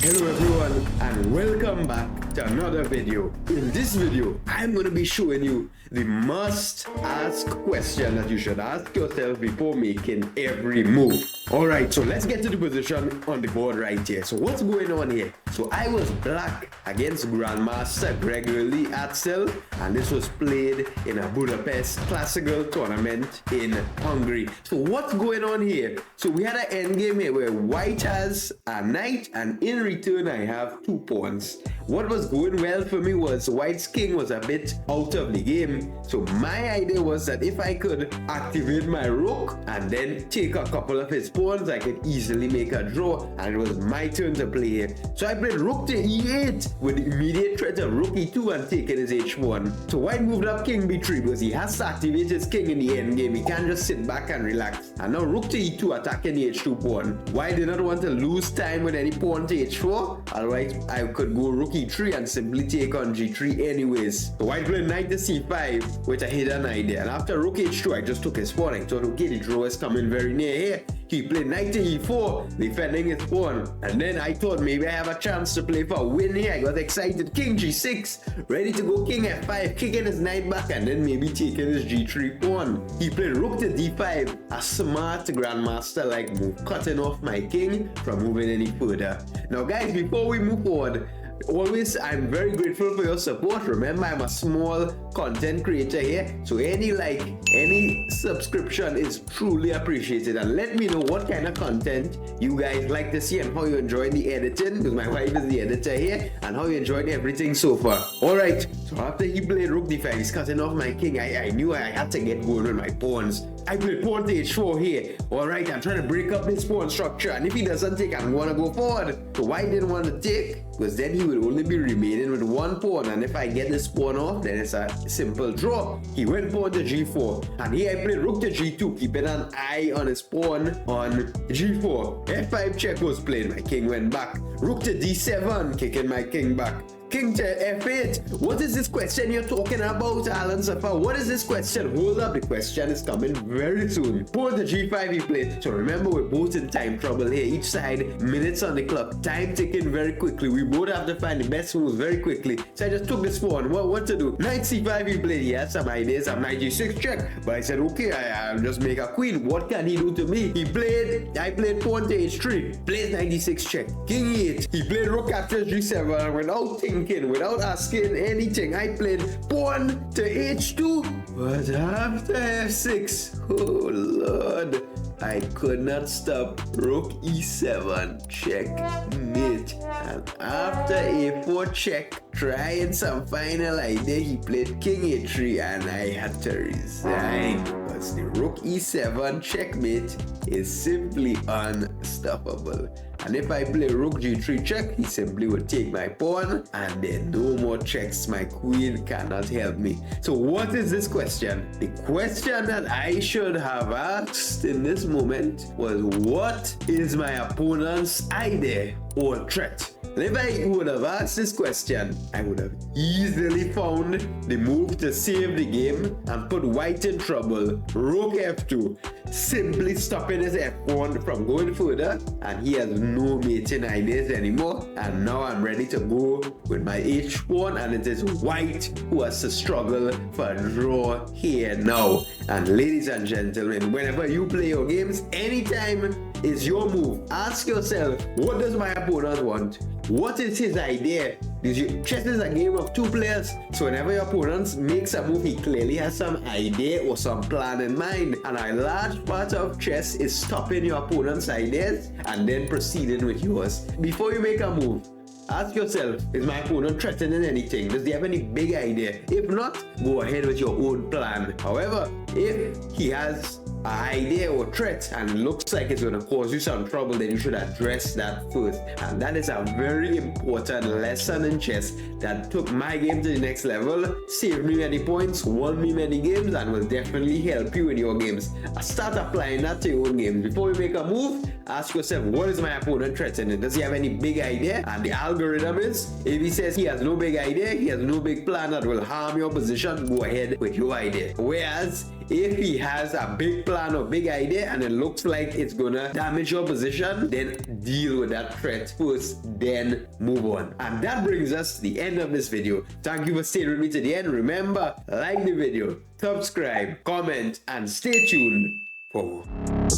Hello everyone and welcome back to another video. In this video, I'm going to be showing you the must-ask question that you should ask yourself before making every move. Alright, so let's get to the position on the board right here. So what's going on here? So I was black against Grandmaster Gregory Atzel, and this was played in a Budapest Classical tournament in Hungary. So what's going on here? So we had an endgame here where white has a knight, and in return I have 2 pawns. What was going well for me was white's king was a bit out of the game. So my idea was that if I could activate my rook and then take a couple of his pawns, I could easily make a draw, and it was my turn to play here. So I played rook to e8 with the immediate threat of rook e2 and taking his h1. So white moved up king b3 because he has to activate his king in the endgame. He can't just sit back and relax. And now rook to e2 attacking the h2 pawn. White did not want to lose time with any pawn to h4, otherwise I could go rook e3 and simply take on g3 anyways. So white played knight to c5 with a hidden idea, and after rook h2 I just took his pawn. I thought, okay, the draw is coming very near here. He played knight to e4, defending his pawn, and then I thought maybe I have a chance to play for a win here. I got excited. King g6, ready to go king f5, kicking his knight back, and then maybe taking his g3 pawn. He played rook to d5, a smart grandmaster-like move, cutting off my king from moving any further. Now guys, before we move forward, always, I'm very grateful for your support. Remember, I'm a small content creator here, so any subscription is truly appreciated. And let me know what kind of content you guys like to see and how you enjoy the editing, because my wife is the editor here, and how you enjoyed everything so far. Alright, so after he played rook d5, he's cutting off my king. I knew I had to get going with my pawns. I played pawn to h4 here. Alright, I'm trying to break up this pawn structure, and if he doesn't take, I'm gonna go forward. So white didn't want to take, because then he would only be remaining with 1 pawn, and if I get this pawn off, then it's a simple draw. He went pawn to g4, and here I played rook to g2, keeping an eye on his pawn on g4. f5 check was played, my king went back. Rook to d7, kicking my king back. King to f8. What is this question you're talking about, Alan-Safar? What is this question? Hold up, the question is coming very soon. Pawn to g5 he played. So remember, we're both in time trouble here. Each side, minutes on the clock, time ticking very quickly. We both have to find the best moves very quickly. So I just took this pawn. What to do? Knight c5 he played. He had some ideas. Some knight g6 check. But I said, okay, I'll just make a queen. What can he do to me? I played pawn to h3. Played knight d6 check. King e8. He played rook captures g7 without thinking. Without asking anything, I played pawn to h2, but after f6, oh lord, I could not stop. Rook e7 checkmate, and after a4 check, trying some final idea, he played king a3, and I had to resign because the rook e7 checkmate is simply unstoppable. And if I play rook g3 check, he simply would take my pawn, and then no more checks. My queen cannot help me. So what is this question? The question that I should have asked in this moment was, what is my opponent's idea or threat? And if I would have asked this question, I would have easily found the move to save the game and put white in trouble. Rook f2, simply stopping his f1 from going further, and he has no mating ideas anymore. And now I'm ready to go with my h pawn, and it is white who has to struggle for a draw here now. And ladies and gentlemen, whenever you play your games, anytime is your move. Ask yourself, what does my opponent want? What is his idea? Because chess is a game of 2 players. So whenever your opponent makes a move, he clearly has some idea or some plan in mind. And a large part of chess is stopping your opponent's ideas and then proceeding with yours. Before you make a move, ask yourself, is my opponent threatening anything? Does he have any big idea? If not, go ahead with your own plan. However, if he has an idea or threat and looks like it's going to cause you some trouble, then you should address that first. And that is a very important lesson in chess that took my game to the next level, saved me many points, won me many games, and will definitely help you in your games. Start applying that to your own games. Before you make a move, ask yourself, what is my opponent threatening? Does he have any big idea? And the algorithm is, if he says he has no big idea, he has no big plan that will harm your position, go ahead with your idea. Whereas If he has a big plan or big idea and it looks like it's gonna damage your position, then deal with that threat first, then move on. And that brings us to the end of this video. Thank you for staying with me to the end. Remember, like the video, subscribe, comment, and stay tuned for more.